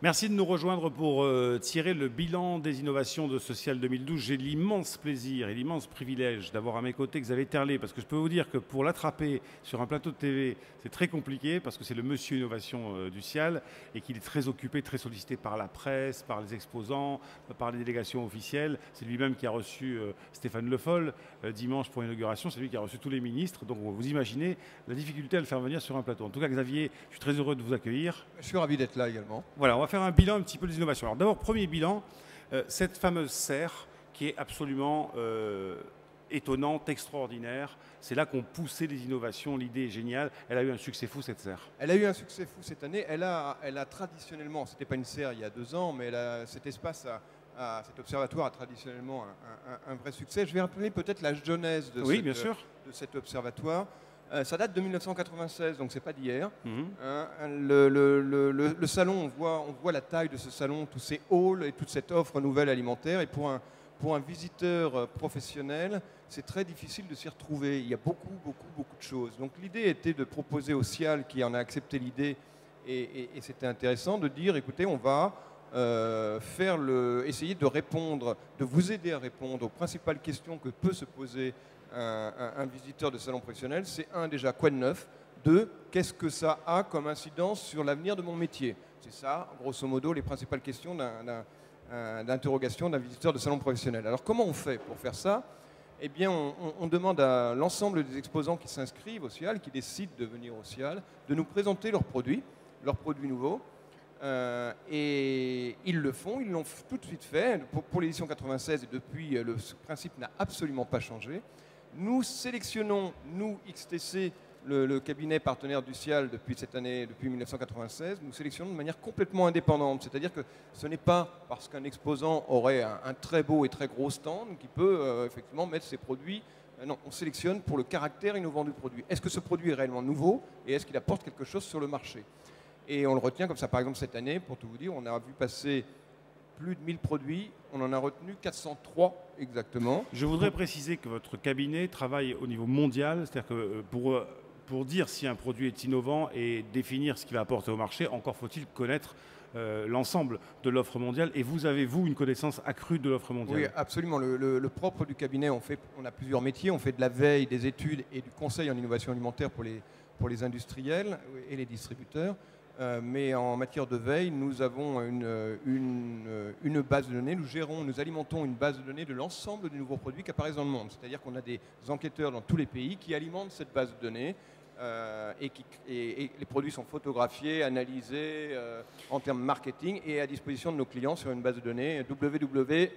Merci de nous rejoindre pour tirer le bilan des innovations de Social 2012. J'ai l'immense plaisir et l'immense privilège d'avoir à mes côtés Xavier Terlet, parce que je peux vous dire que pour l'attraper sur un plateau de TV, c'est très compliqué, parce que c'est le monsieur innovation du Cial et qu'il est très occupé, très sollicité par la presse, par les exposants, par les délégations officielles. C'est lui-même qui a reçu Stéphane Le Foll dimanche pour l'inauguration. C'est lui qui a reçu tous les ministres. Donc vous imaginez la difficulté à le faire venir sur un plateau. En tout cas, Xavier, je suis très heureux de vous accueillir. Je suis ravi d'être là également. Voilà, on va faire un bilan un petit peu des innovations. Alors d'abord, premier bilan, cette fameuse serre qui est absolument étonnante, extraordinaire. C'est là qu'ont poussé les innovations, l'idée est géniale. Elle a eu un succès fou, cette serre. Elle a eu un succès fou cette année. Elle a traditionnellement, c'était pas une serre il y a 2 ans, mais cet espace, cet observatoire a traditionnellement un vrai succès. Je vais rappeler peut-être la genèse de, de cet observatoire. Ça date de 1996, donc c'est pas d'hier. Le salon, on voit la taille de ce salon, tous ces halls et toute cette offre nouvelle alimentaire. Et pour un visiteur professionnel, c'est très difficile de s'y retrouver. Il y a beaucoup de choses. Donc l'idée était de proposer au Cial, qui en a accepté l'idée, et c'était intéressant de dire, écoutez, on va essayer de répondre, de vous aider à répondre aux principales questions que peut se poser un visiteur de salon professionnel. C'est déjà, quoi de neuf? 2, qu'est-ce que ça a comme incidence sur l'avenir de mon métier? C'est ça, grosso modo, les principales questions d'interrogation d'un visiteur de salon professionnel. Alors comment on fait pour faire ça? Eh bien, on demande à l'ensemble des exposants qui s'inscrivent au Cial, qui décident de venir au Cial, de nous présenter leurs produits nouveaux. Et ils le font, ils l'ont tout de suite fait. Pour l'édition 96, et depuis, le principe n'a absolument pas changé. Nous sélectionnons, nous, XTC, le cabinet partenaire du Cial depuis cette année, depuis 1996, nous sélectionnons de manière complètement indépendante. C'est-à-dire que ce n'est pas parce qu'un exposant aurait un très beau et très gros stand qu'il peut effectivement mettre ses produits. Non, on sélectionne pour le caractère innovant du produit. Est-ce que ce produit est réellement nouveau et est-ce qu'il apporte quelque chose sur le marché? Et on le retient comme ça. Par exemple, cette année, pour tout vous dire, on a vu passer plus de 1000 produits. On en a retenu 403 exactement. Je voudrais préciser que votre cabinet travaille au niveau mondial. C'est-à-dire que pour dire si un produit est innovant et définir ce qu'il va apporter au marché, encore faut-il connaître l'ensemble de l'offre mondiale. Et vous avez, vous, une connaissance accrue de l'offre mondiale? Oui, absolument. Le propre du cabinet, on a plusieurs métiers. On fait de la veille, des études et du conseil en innovation alimentaire pour les industriels et les distributeurs. Mais en matière de veille, nous avons une base de données. Nous alimentons une base de données de l'ensemble des nouveaux produits qui apparaissent dans le monde. C'est-à-dire qu'on a des enquêteurs dans tous les pays qui alimentent cette base de données et les produits sont photographiés, analysés en termes marketing et à disposition de nos clients sur une base de données www.xtc.fr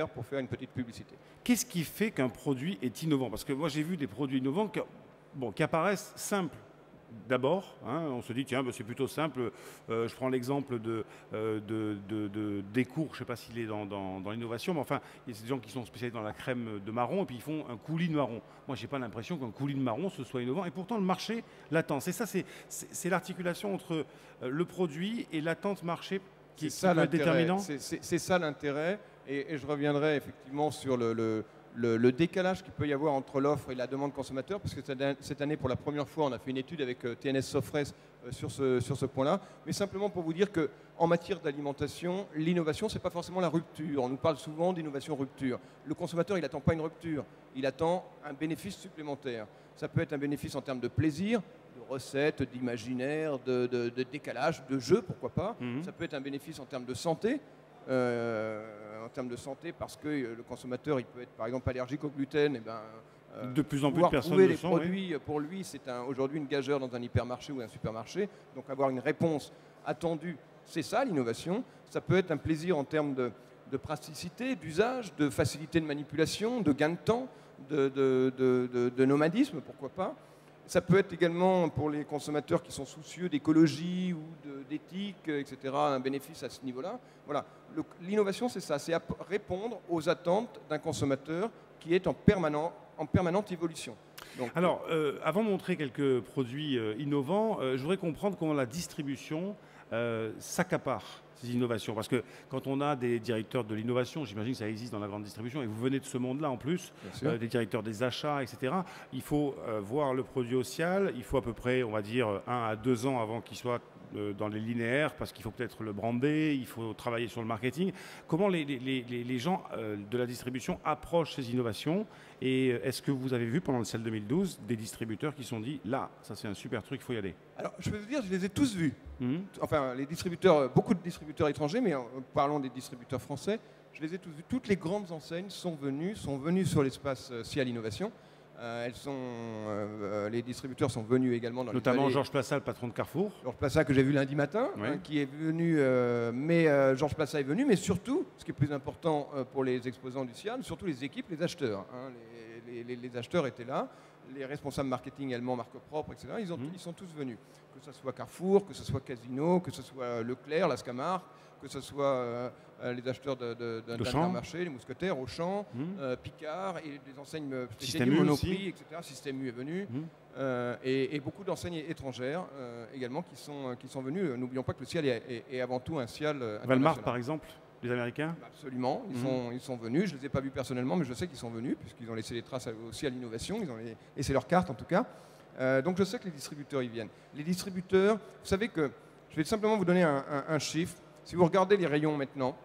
pour faire une petite publicité. Qu'est-ce qui fait qu'un produit est innovant? Parce que moi, j'ai vu des produits innovants qui apparaissent simples. D'abord, on se dit, tiens, c'est plutôt simple. Je prends l'exemple des cours, je ne sais pas s'il est dans l'innovation, mais enfin, il y a des gens qui sont spécialisés dans la crème de marron et puis ils font un coulis de marron. Moi, je n'ai pas l'impression qu'un coulis de marron, ce soit innovant. Et pourtant, le marché l'attend. C'est ça, c'est l'articulation entre le produit et l'attente marché qui peut être déterminant. C'est ça l'intérêt. Et je reviendrai effectivement sur le décalage qu'il peut y avoir entre l'offre et la demande consommateur, parce que cette année, pour la première fois, on a fait une étude avec TNS Sofres sur ce point-là. Mais simplement pour vous dire qu'en matière d'alimentation, l'innovation, ce n'est pas forcément la rupture. On nous parle souvent d'innovation rupture. Le consommateur, il n'attend pas une rupture, il attend un bénéfice supplémentaire. Ça peut être un bénéfice en termes de plaisir, de recettes, d'imaginaire, de décalage, de jeu, pourquoi pas. Ça peut être un bénéfice en termes de santé. Parce que le consommateur, il peut être par exemple allergique au gluten, et de plus en plus de personnes trouver les produits, oui. Pour lui, c'est aujourd'hui une gageure dans un hypermarché ou un supermarché. Donc avoir une réponse attendue, c'est ça l'innovation. Ça peut être un plaisir en termes de praticité, d'usage, de facilité de manipulation, de gain de temps, de nomadisme, pourquoi pas. Ça peut être également pour les consommateurs qui sont soucieux d'écologie ou d'éthique, etc., un bénéfice à ce niveau-là. Voilà. L'innovation, c'est ça, c'est répondre aux attentes d'un consommateur qui est en permanente évolution. Donc, alors, avant de montrer quelques produits innovants, je voudrais comprendre comment la distribution s'accapare ces innovations. Parce que quand on a des directeurs de l'innovation, j'imagine que ça existe dans la grande distribution, et vous venez de ce monde-là en plus, des directeurs des achats, etc. Il faut voir le produit au Cial, il faut à peu près, on va dire, 1 à 2 ans avant qu'il soit dans les linéaires, parce qu'il faut peut-être le brander, il faut travailler sur le marketing. Comment les gens de la distribution approchent ces innovations? Et est-ce que vous avez vu pendant le CEL 2012 des distributeurs qui se sont dit, là, ça c'est un super truc, il faut y aller? Alors, je peux vous dire, je les ai tous vus. Mhm. Enfin, les distributeurs, beaucoup de distributeurs étrangers, mais parlons des distributeurs français, je les ai tous vus. Toutes les grandes enseignes sont venues sur l'espace Cial Innovation. Les distributeurs sont venus également dans Notamment les Georges Plassat, le patron de Carrefour. Georges Plassat que j'ai vu lundi matin, Oui. qui est venu, Georges Plassat est venu, mais surtout, ce qui est plus important pour les exposants du Cial, surtout les équipes, les acheteurs. Hein. Les acheteurs étaient là, les responsables marketing allemands, marque propre, etc. Ils sont tous venus. Que ce soit Carrefour, que ce soit Casino, que ce soit Leclerc, Lascamar, que ce soit les acheteurs d'Intermarché, les Mousquetaires, Auchan, Picard, et des enseignes Système U Monoprix, aussi. etc. Système U est venu. Et beaucoup d'enseignes étrangères également qui sont venues. N'oublions pas que le Cial est avant tout un Cial international. Valmart, par exemple, les Américains. Absolument, ils sont venus. Je ne les ai pas vus personnellement, mais je sais qu'ils sont venus, puisqu'ils ont laissé les traces aussi à l'innovation. Ils ont laissé leurs cartes, en tout cas. Donc je sais que les distributeurs y viennent. Les distributeurs, vous savez que, je vais simplement vous donner un chiffre. Si vous regardez les rayons maintenant,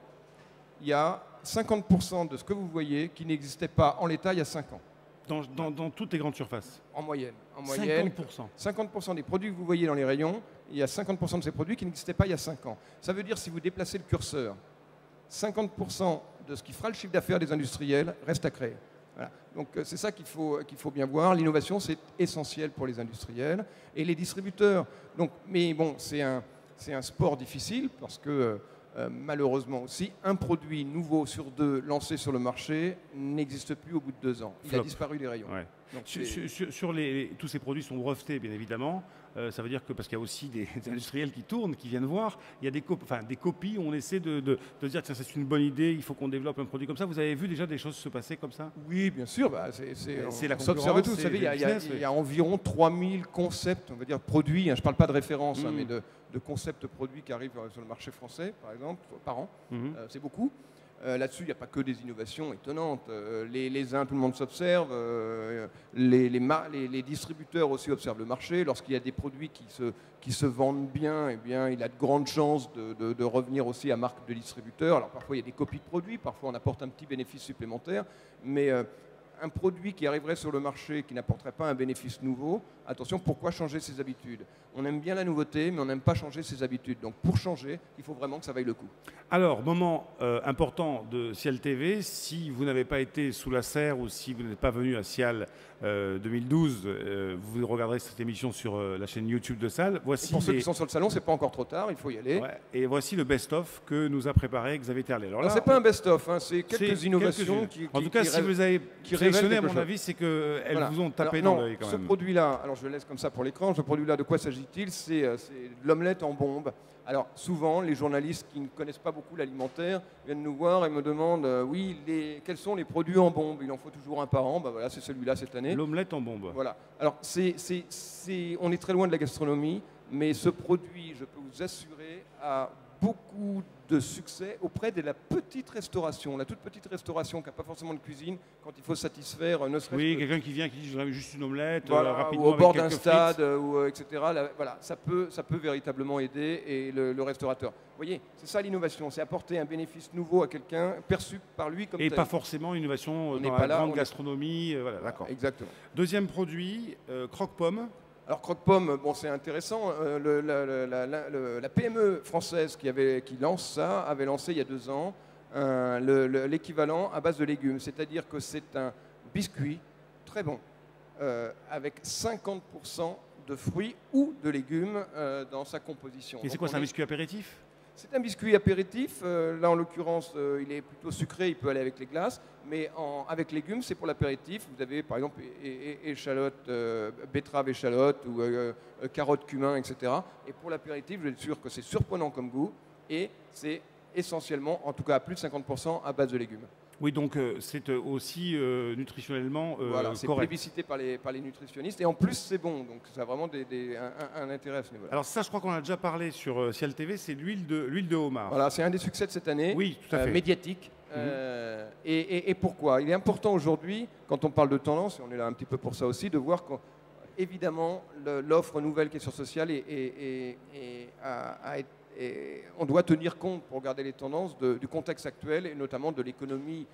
il y a 50% de ce que vous voyez qui n'existait pas en l'état il y a 5 ans. Dans toutes les grandes surfaces. En moyenne. 50%. 50% des produits que vous voyez dans les rayons, il y a 50% de ces produits qui n'existaient pas il y a 5 ans. Ça veut dire, si vous déplacez le curseur, 50% de ce qui fera le chiffre d'affaires des industriels reste à créer. Voilà. Donc c'est ça qu'il faut bien voir. L'innovation, c'est essentiel pour les industriels et les distributeurs. Donc, mais bon, c'est un sport difficile parce que malheureusement aussi, un produit nouveau sur 2 lancé sur le marché n'existe plus au bout de 2 ans. Il a disparu des rayons. Ouais. Donc, tous ces produits sont brevetés, bien évidemment. Ça veut dire que, parce qu'il y a aussi des industriels qui tournent, qui viennent voir, il y a des copies, on essaie de dire, tiens, c'est une bonne idée, il faut qu'on développe un produit comme ça. Vous avez vu déjà des choses se passer comme ça? Oui, bien sûr. C'est la on s'observe concurrence, tout. Vous savez, c'est le business, il y a environ 3000 concepts, on va dire produits, hein, je ne parle pas de référence, hein, mais de concepts produits qui arrivent sur le marché français, par exemple, par an. C'est beaucoup. Là-dessus, il n'y a pas que des innovations étonnantes. Les uns, tout le monde s'observe. Les distributeurs aussi observent le marché. Lorsqu'il y a des produits qui se vendent bien, eh bien, il a de grandes chances de revenir aussi à marque de distributeur. Alors parfois, il y a des copies de produits. Parfois, on apporte un petit bénéfice supplémentaire. Mais un produit qui arriverait sur le marché qui n'apporterait pas un bénéfice nouveau, attention, pourquoi changer ses habitudes? On aime bien la nouveauté, mais on n'aime pas changer ses habitudes. Donc pour changer, il faut vraiment que ça vaille le coup. Alors, moment important de Cial TV, si vous n'avez pas été sous la serre ou si vous n'êtes pas venu à Cial 2012, vous regarderez cette émission sur la chaîne YouTube de Cial. Voici pour ceux qui sont sur le salon, c'est pas encore trop tard, il faut y aller. Ouais, et voici le best-of que nous a préparé Xavier Terlet. Alors là, c'est pas un best-of, hein, c'est quelques innovations qui en tout cas, si vous avez sélectionné, à mon avis, c'est qu'elles vous ont tapé dans l'œil quand même. Ce produit-là, alors je le laisse comme ça pour l'écran, ce produit-là, de quoi s'agit-il? C'est de l'omelette en bombe. Alors souvent, les journalistes qui ne connaissent pas beaucoup l'alimentaire viennent nous voir et me demandent oui, quels sont les produits en bombe? Il en faut toujours un par an. Ben voilà, c'est celui-là cette année. L'omelette en bombe. Voilà. Alors on est très loin de la gastronomie, mais ce produit, je peux vous assurer, a beaucoup de succès auprès de la petite restauration, la toute petite restauration qui n'a pas forcément de cuisine, quand il faut satisfaire ne serait-ce Oui, quelqu'un qui vient qui dit je voudrais juste une omelette, voilà, rapidement, ou au bord d'un avec quelques stade, frites. etc. Là, voilà, ça peut véritablement aider et le restaurateur. Vous voyez, c'est ça l'innovation, c'est apporter un bénéfice nouveau à quelqu'un perçu par lui comme Et tel. pas forcément une innovation dans la grande gastronomie. Voilà, d'accord. Exactement. Deuxième produit, croque-pomme. Alors croque-pomme, bon, c'est intéressant. La PME française qui lance ça avait lancé il y a 2 ans l'équivalent à base de légumes. C'est-à-dire que c'est un biscuit très bon avec 50% de fruits ou de légumes dans sa composition. Et c'est quoi, c'est un biscuit apéritif? C'est un biscuit apéritif. Là, en l'occurrence, il est plutôt sucré, il peut aller avec les glaces. Mais avec légumes, c'est pour l'apéritif. Vous avez, par exemple, échalote, betterave échalote ou carotte cumin, etc. Et pour l'apéritif, je suis sûr que c'est surprenant comme goût. Et c'est essentiellement, en tout cas à plus de 50%, à base de légumes. Oui, donc c'est aussi nutritionnellement voilà, c'est correct. plébiscité par les nutritionnistes. Et en plus, c'est bon. Donc ça a vraiment un intérêt à ce niveau-là. Alors ça, je crois qu'on a déjà parlé sur Cial TV, c'est l'huile de homard. Voilà, c'est un des succès de cette année. Oui, tout à fait. Médiatique. Et pourquoi? Il est important aujourd'hui, quand on parle de tendance, et on est là un petit peu pour ça aussi, de voir que évidemment, l'offre nouvelle qui est sur social et on doit tenir compte, pour regarder les tendances, du contexte actuel et notamment de l'économie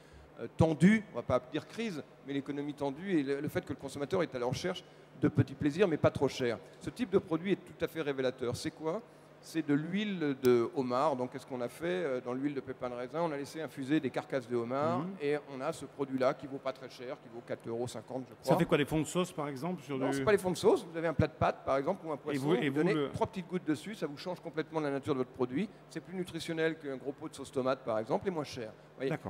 tendue, on ne va pas dire crise, mais l'économie tendue et le fait que le consommateur est à la recherche de petits plaisirs, mais pas trop chers. Ce type de produit est tout à fait révélateur. C'est quoi? C'est de l'huile de homard. Donc, qu'est-ce qu'on a fait? Dans l'huile de pépins de raisin, on a laissé infuser des carcasses de homard et on a ce produit-là qui ne vaut pas très cher, qui vaut 4,50 €, je crois. Ça fait quoi, des fonds de sauce, par exemple Non, ce n'est pas les fonds de sauce. Vous avez un plat de pâtes, par exemple, ou un poisson. Vous donnez 3 petites gouttes dessus, ça vous change complètement la nature de votre produit. C'est plus nutritionnel qu'un gros pot de sauce tomate, par exemple, et moins cher.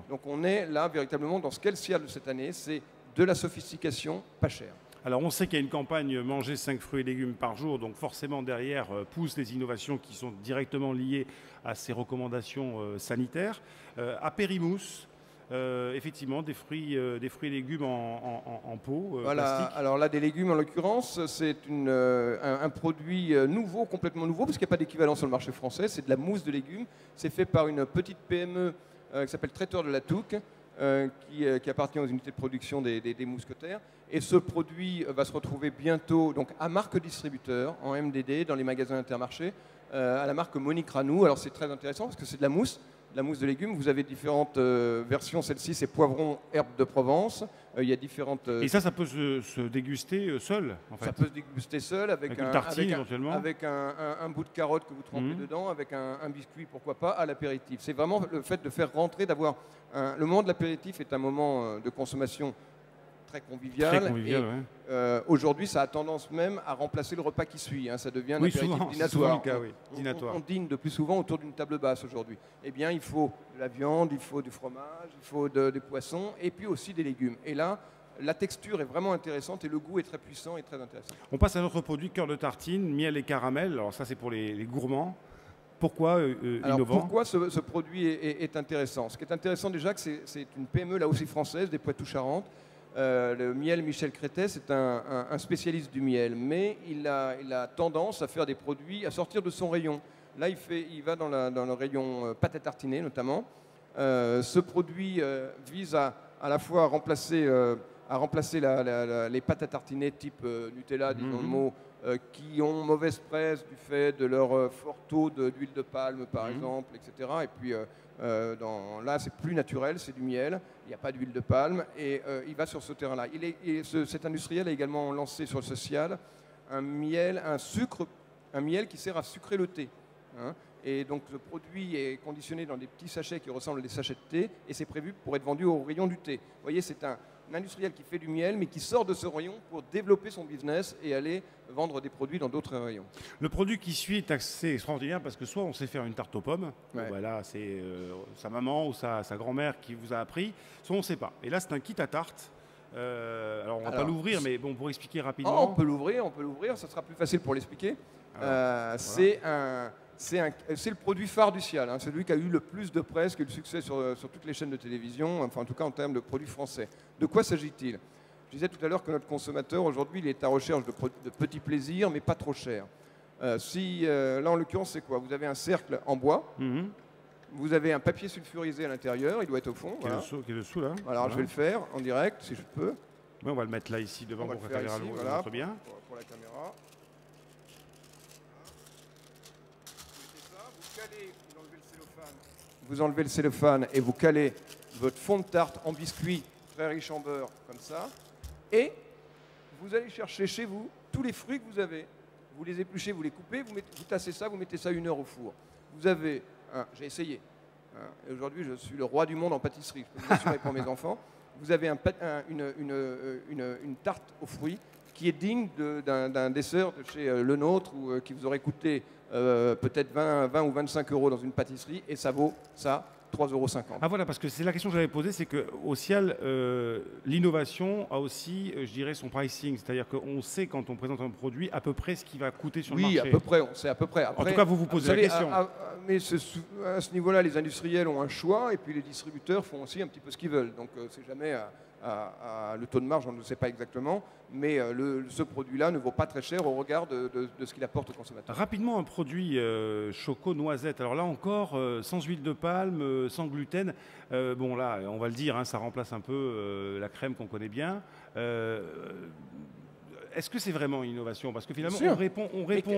Donc, on est là, véritablement, dans ce qu'est le ciel de cette année, c'est de la sophistication pas chère. Alors on sait qu'il y a une campagne manger 5 fruits et légumes par jour, donc forcément derrière poussent les innovations qui sont directement liées à ces recommandations sanitaires. À Périmousse, effectivement, des fruits et légumes en pot plastique. Alors là, des légumes en l'occurrence, c'est un produit nouveau, complètement nouveau, parce qu'il n'y a pas d'équivalent sur le marché français. C'est de la mousse de légumes. C'est fait par une petite PME qui s'appelle Traiteur de la Touque. Qui appartient aux unités de production des mousquetaires. Et ce produit va se retrouver bientôt donc, à marque distributeur, en MDD, dans les magasins Intermarché, à la marque Monique Ranou. Alors c'est très intéressant parce que c'est de la mousse de légumes. Vous avez différentes versions. Celle-ci, c'est poivron, herbe de Provence. Il y a différentes... Et ça peut se déguster seul, en fait. Ça peut se déguster seul avec une tartine, éventuellement. Avec un bout de carotte que vous trempez dedans, avec un biscuit, pourquoi pas, à l'apéritif. C'est vraiment le fait de faire rentrer, d'avoir... le moment de l'apéritif est un moment de consommation très convivial. Très convivial, ouais. Aujourd'hui, ça a tendance même à remplacer le repas qui suit. Ça devient un apéritif dînatoire. Dînatoire. On dîne de plus souvent autour d'une table basse aujourd'hui. Eh bien, il faut de la viande, il faut du fromage, il faut des poissons et puis aussi des légumes. Et là, la texture est vraiment intéressante et le goût est très puissant et très intéressant. On passe à notre produit, cœur de tartine, miel et caramel. Alors ça, c'est pour les gourmands. Pourquoi innovant? Pourquoi ce produit est intéressant? Ce qui est intéressant déjà, c'est une PME là aussi française, des Poitou-Charentes. Le miel Michel Crétet, c'est un spécialiste du miel, mais il a tendance à faire des produits, à sortir de son rayon. Là, il va dans le rayon pâte à tartiner notamment. Ce produit vise à la fois à remplacer les pâtes à tartiner type Nutella, disons le mot, qui ont mauvaise presse du fait de leur fort taux d'huile de palme, par exemple, etc. Et puis là, c'est plus naturel, c'est du miel, il n'y a pas d'huile de palme, et il va sur ce terrain-là. Cet industriel a également lancé sur le social un miel qui sert à sucrer le thé. Et donc, ce produit est conditionné dans des petits sachets qui ressemblent à des sachets de thé, et c'est prévu pour être vendu au rayon du thé. Vous voyez, c'est un industriel qui fait du miel, mais qui sort de ce rayon pour développer son business et aller vendre des produits dans d'autres rayons. Le produit qui suit est assez extraordinaire parce que soit on sait faire une tarte aux pommes, voilà, c'est sa maman ou sa grand-mère qui vous a appris, soit on ne sait pas. Et là, c'est un kit à tarte. Alors, on ne va pas l'ouvrir, mais bon, pour expliquer rapidement. On peut l'ouvrir, ça sera plus facile pour l'expliquer. C'est le produit phare du Cial, celui qui a eu le plus de presse, qui a eu le succès sur toutes les chaînes de télévision, enfin en tout cas en termes de produits français. De quoi s'agit-il? Je disais tout à l'heure que notre consommateur, aujourd'hui, il est à recherche de petits plaisirs, mais pas trop chers. Là, en l'occurrence, c'est quoi? Vous avez un cercle en bois, vous avez un papier sulfurisé à l'intérieur, il doit être au fond. Qui est dessous, là. Alors, je vais le faire en direct, si je peux. Oui, on va le mettre là, ici, devant, pour que la caméra le montre bien. Pour la caméra. Vous enlevez le cellophane et vous calez votre fond de tarte en biscuit très riche en beurre, comme ça. Et vous allez chercher chez vous tous les fruits que vous avez. Vous les épluchez, vous les coupez, vous tassez ça, vous mettez ça 1 heure au four. Vous avez, j'ai essayé, et aujourd'hui je suis le roi du monde en pâtisserie, je peux vous assurer pour mes enfants. Vous avez une tarte aux fruits qui est digne d'un dessert de chez Le Nôtre ou qui vous aurait coûté peut-être 20 ou 25 € dans une pâtisserie, et ça vaut ça 3,50 €. Ah voilà, parce que c'est la question que j'avais posée, c'est qu'au Cial, l'innovation a aussi, je dirais, son pricing. C'est-à-dire qu'on sait quand on présente un produit à peu près ce qui va coûter sur le marché. Oui, à peu près, on sait à peu près. Après, en tout cas, vous posez la question. Mais à ce niveau-là, les industriels ont un choix, et puis les distributeurs font aussi un petit peu ce qu'ils veulent. Donc c'est jamais le taux de marge, on ne le sait pas exactement, mais ce produit-là ne vaut pas très cher au regard de ce qu'il apporte au consommateur. Rapidement, un produit choco noisette. Alors là encore, sans huile de palme, sans gluten. Bon là, on va le dire, ça remplace un peu la crème qu'on connaît bien. est-ce que c'est vraiment une innovation? Parce que finalement, Bien on sûr. répond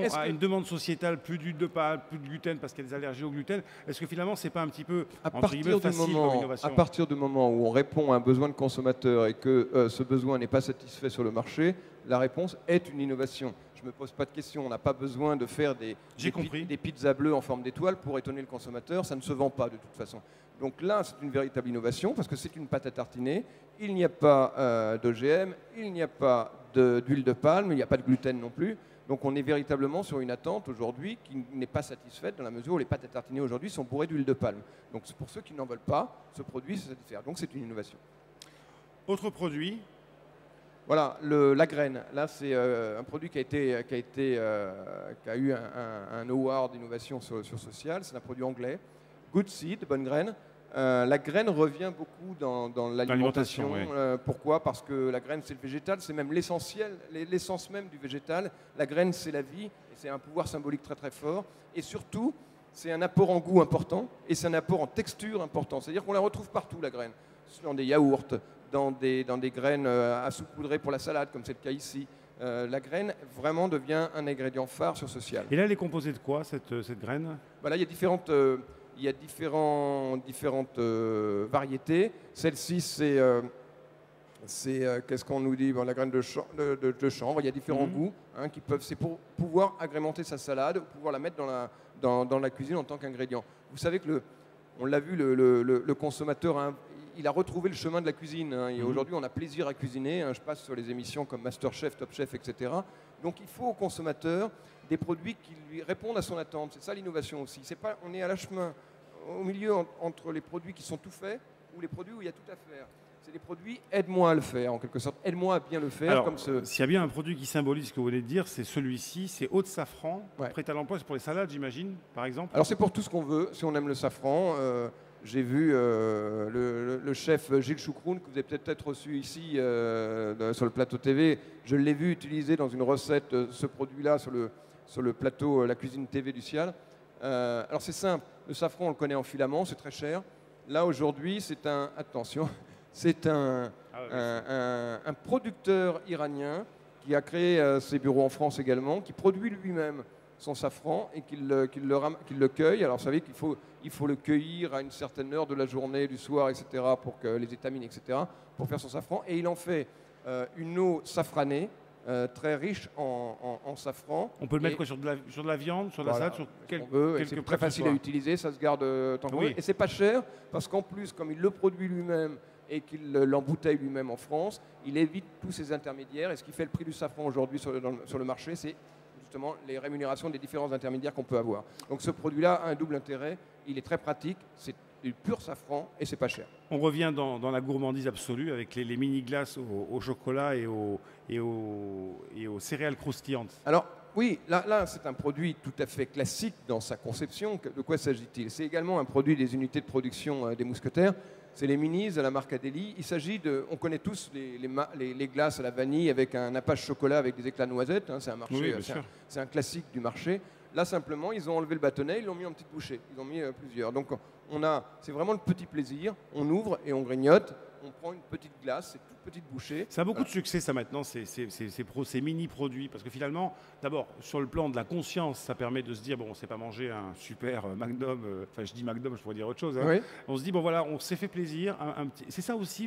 est-ce à que- une demande sociétale, plus d'huile de palme, plus de gluten parce qu'il y a des allergies au gluten. Est-ce que finalement, c'est pas un petit peu, À entre guillemets, facile comme à innovation? partir du moment où on répond à un besoin de consommateur et que ce besoin n'est pas satisfait sur le marché, la réponse est une innovation. Je ne me pose pas de questions. On n'a pas besoin de faire J'ai compris. des pizzas bleues en forme d'étoile pour étonner le consommateur. Ça ne se vend pas de toute façon. Donc là, c'est une véritable innovation parce que c'est une pâte à tartiner. Il n'y a pas d'OGM, il n'y a pas d'huile de palme, il n'y a pas de gluten non plus. Donc on est véritablement sur une attente aujourd'hui qui n'est pas satisfaite dans la mesure où les pâtes à tartiner aujourd'hui sont bourrées d'huile de palme. Donc c'est pour ceux qui n'en veulent pas, ce produit se satisfaire. Donc c'est une innovation. Autre produit, Voilà, la graine. Là, c'est un produit qui a eu un award d'innovation sur social. C'est un produit anglais. Good Seed, bonne graine. La graine revient beaucoup dans l'alimentation. L'alimentation, Pourquoi? Parce que la graine, c'est le végétal, c'est même l'essentiel, l'essence même du végétal. La graine, c'est la vie, et c'est un pouvoir symbolique très très fort. Et surtout, c'est un apport en goût important, et c'est un apport en texture important. C'est-à-dire qu'on la retrouve partout, la graine. Dans des yaourts, dans des graines à saupoudrer pour la salade, comme c'est le cas ici. La graine vraiment devient un ingrédient phare sur social. et là, elle est composée de quoi, cette graine? Voilà, il y a différentes variétés. Celle-ci, c'est qu'est-ce qu'on nous dit? Bon, la graine de chanvre. Il y a différents goûts qui peuvent. C'est pour pouvoir agrémenter sa salade, ou pouvoir la mettre dans la cuisine en tant qu'ingrédient. Vous savez que on l'a vu, le consommateur il a retrouvé le chemin de la cuisine. Et aujourd'hui, on a plaisir à cuisiner. Je passe sur les émissions comme Masterchef, Top Chef, etc. Donc, il faut au consommateur des produits qui lui répondent à son attente. C'est ça l'innovation aussi. C'est pas, on est à la chemin, au milieu entre les produits qui sont tout faits ou les produits où il y a tout à faire. C'est des produits aide-moi à le faire, en quelque sorte. Aide-moi à bien le faire. Alors, s'il y a bien un produit qui symbolise ce que vous venez de dire, c'est celui-ci, c'est eau de safran, Ouais. prêt à l'emploi, c'est pour les salades, j'imagine, par exemple. Alors c'est pour tout ce qu'on veut, si on aime le safran. J'ai vu le chef Gilles Choucroune, que vous avez peut-être reçu ici sur le plateau TV. Je l'ai vu utiliser dans une recette ce produit-là sur le plateau La Cuisine TV du Ciel. Alors c'est simple, le safran on le connaît en filament, c'est très cher. Là aujourd'hui c'est attention, c'est un producteur iranien qui a créé ses bureaux en France également, qui produit lui-même son safran et qu'il le cueille. Alors vous savez qu'il faut le cueillir à une certaine heure de la journée, du soir, etc., pour que les étamines, etc., pour faire son safran. Et il en fait une eau safranée, très riche en safran. On peut le mettre quoi, sur de la viande, sur de la salade, sur c'est quelques très plats facile à utiliser, ça se garde tant qu'on Oui. veut. Et c'est pas cher, parce qu'en plus, comme il le produit lui-même et qu'il l'embouteille lui-même en France, il évite tous ces intermédiaires. Et ce qui fait le prix du safran aujourd'hui sur le marché, c'est justement les rémunérations des différents intermédiaires qu'on peut avoir. Donc ce produit-là a un double intérêt, il est très pratique, c'est du pur safran et c'est pas cher. On revient dans la gourmandise absolue avec les mini-glaces au chocolat et aux céréales croustillantes. Alors oui, là c'est un produit tout à fait classique dans sa conception. De quoi s'agit-il? C'est également un produit des unités de production des Mousquetaires. C'est les minis de la marque Adélie. Il s'agit on connaît tous les glaces à la vanille avec un nappage chocolat avec des éclats de noisettes. C'est un marché, Oui, bien sûr. c'est un classique du marché. Là simplement, ils ont enlevé le bâtonnet, ils l'ont mis en petites bouchées. Ils ont mis plusieurs. Donc c'est vraiment le petit plaisir. On ouvre et on grignote. On prend une petite glace, c'est toute petite bouchée. Ça a beaucoup de succès, ça, maintenant, ces mini-produits. Parce que finalement, d'abord, sur le plan de la conscience, ça permet de se dire, bon, on ne s'est pas mangé un super Magnum. Enfin, je dis Magnum, je pourrais dire autre chose. Oui. On se dit, bon, voilà, on s'est fait plaisir. C'est ça aussi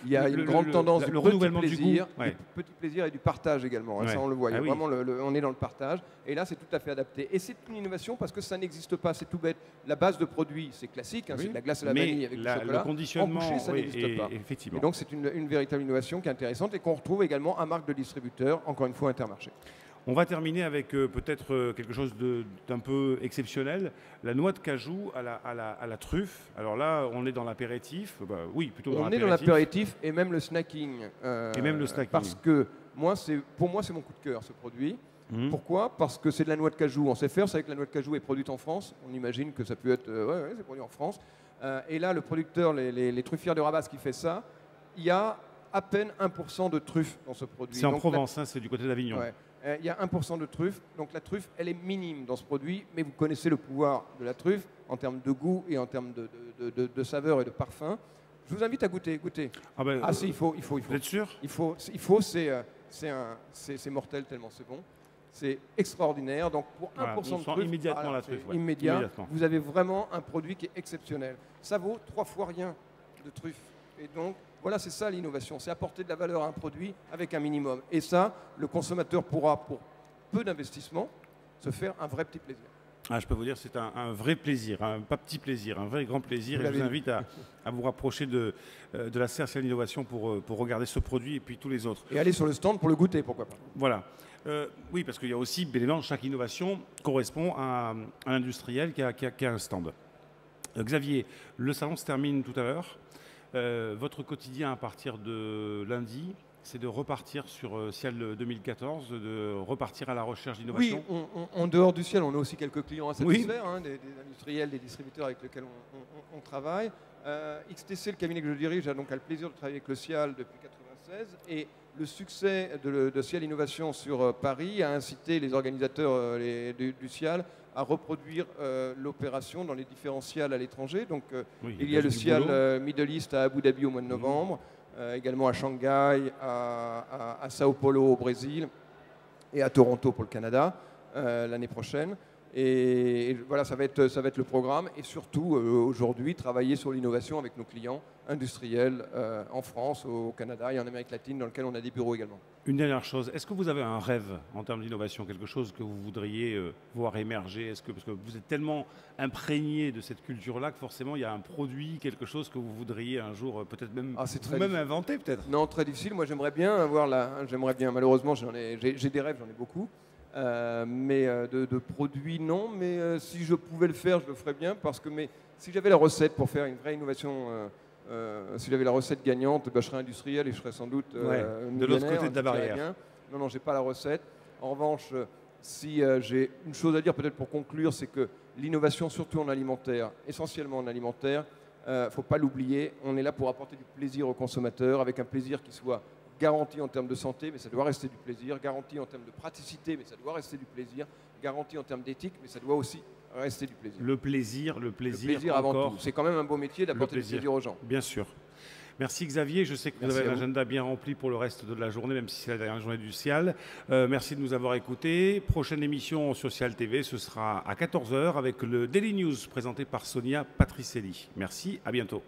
Il y a une grande tendance le renouvellement du goût. du petit plaisir et du partage également. Ouais. Ça, on le voit. Il y a Ah oui. vraiment on est dans le partage. Et là, c'est tout à fait adapté. Et c'est une innovation parce que ça n'existe pas. C'est tout bête. La base de produit, c'est classique. C'est de la glace à la vanille avec du chocolat. Le conditionnement, en bouchée, ça oui, n'existe pas. effectivement. Et donc, c'est une véritable innovation qui est intéressante et qu'on retrouve également à marque de distributeur, encore une fois Intermarché. On va terminer avec peut-être quelque chose d'un peu exceptionnel, la noix de cajou à la truffe. Alors là, on est dans l'apéritif. Oui, plutôt dans l'apéritif. On est dans l'apéritif et même le snacking. Et même le snacking. Parce que pour moi, c'est mon coup de cœur, ce produit. Pourquoi? Parce que c'est de la noix de cajou. On sait faire, c'est que la noix de cajou est produite en France. On imagine que ça peut être... c'est produit en France. Et là, le producteur, les truffières de Rabas qui fait ça, il y a à peine 1% de truffe dans ce produit. C'est en Provence, c'est du côté d'Avignon. Ouais. Il y a 1% de truffe, donc la truffe, elle est minime dans ce produit, mais vous connaissez le pouvoir de la truffe en termes de goût et en termes de saveur et de parfum. Je vous invite à goûter. Ah, Si, il faut. Vous êtes sûr? Il faut, c'est mortel tellement c'est bon. C'est extraordinaire. Donc pour 1% Voilà, on de sent truffe, immédiatement la truffe. Ouais. immédiat, Immédiatement. vous avez vraiment un produit qui est exceptionnel. Ça vaut 3 fois rien de truffe. Et donc, voilà, c'est ça l'innovation. C'est apporter de la valeur à un produit avec un minimum. Et ça, le consommateur pourra, pour peu d'investissement, se faire un vrai petit plaisir. Ah, je peux vous dire, c'est un vrai plaisir, un pas petit plaisir, un vrai grand plaisir. Vous Et je vous l'avez invite à vous rapprocher de la CRCL Innovation pour regarder ce produit et puis tous les autres. Et aller sur le stand pour le goûter, pourquoi pas. Voilà. Oui, parce qu'il y a aussi, bien évidemment, chaque innovation correspond à un industriel qui a un stand. Xavier, le salon se termine tout à l'heure. Votre quotidien à partir de lundi, c'est de repartir sur Ciel 2014, de repartir à la recherche d'innovation. Oui, en dehors du ciel, on a aussi quelques clients à satisfaire, Oui. des industriels, des distributeurs avec lesquels on travaille. XTC, le cabinet que je dirige, a donc le plaisir de travailler avec le Cial depuis 1996. Et le succès de Ciel Innovation sur Paris a incité les organisateurs du Cial à reproduire l'opération dans les différents Cial à l'étranger. Donc Oui, il y a le du Cial boulot. Middle East à Abu Dhabi au mois de novembre. Également à Shanghai, à Sao Paulo au Brésil et à Toronto pour le Canada l'année prochaine. Et voilà, ça va être le programme. Et surtout, aujourd'hui, travailler sur l'innovation avec nos clients industriels en France, au Canada et en Amérique latine, dans lequel on a des bureaux également. Une dernière chose, est-ce que vous avez un rêve en termes d'innovation, quelque chose que vous voudriez voir émerger? Parce que vous êtes tellement imprégné de cette culture-là que forcément il y a un produit, quelque chose que vous voudriez un jour peut-être même, vous-même inventer peut-être? Non, très difficile. Moi, j'aimerais bien avoir malheureusement, j'ai des rêves, j'en ai beaucoup. Mais de produits, non. Mais si je pouvais le faire, je le ferais bien. Parce que si j'avais la recette pour faire une vraie innovation, si j'avais la recette gagnante, je serais industriel et je serais sans doute de l'autre côté de la barrière. Bien. Non, j'ai pas la recette. En revanche, si j'ai une chose à dire peut-être pour conclure, c'est que l'innovation, surtout en alimentaire, essentiellement en alimentaire, faut pas l'oublier. On est là pour apporter du plaisir aux consommateurs, avec un plaisir qui soit garanti en termes de santé, mais ça doit rester du plaisir, garanti en termes de praticité, mais ça doit rester du plaisir, garanti en termes d'éthique, mais ça doit aussi rester du plaisir. Le plaisir avant encore. tout. C'est quand même un beau métier d'apporter du plaisir aux gens. Bien sûr. Merci Xavier, je sais que vous avez un agenda bien rempli pour le reste de la journée, même si c'est la dernière journée du Cial. Merci de nous avoir écoutés. Prochaine émission sur Cial TV, ce sera à 14h avec le Daily News présenté par Sonia Patricelli. Merci, à bientôt.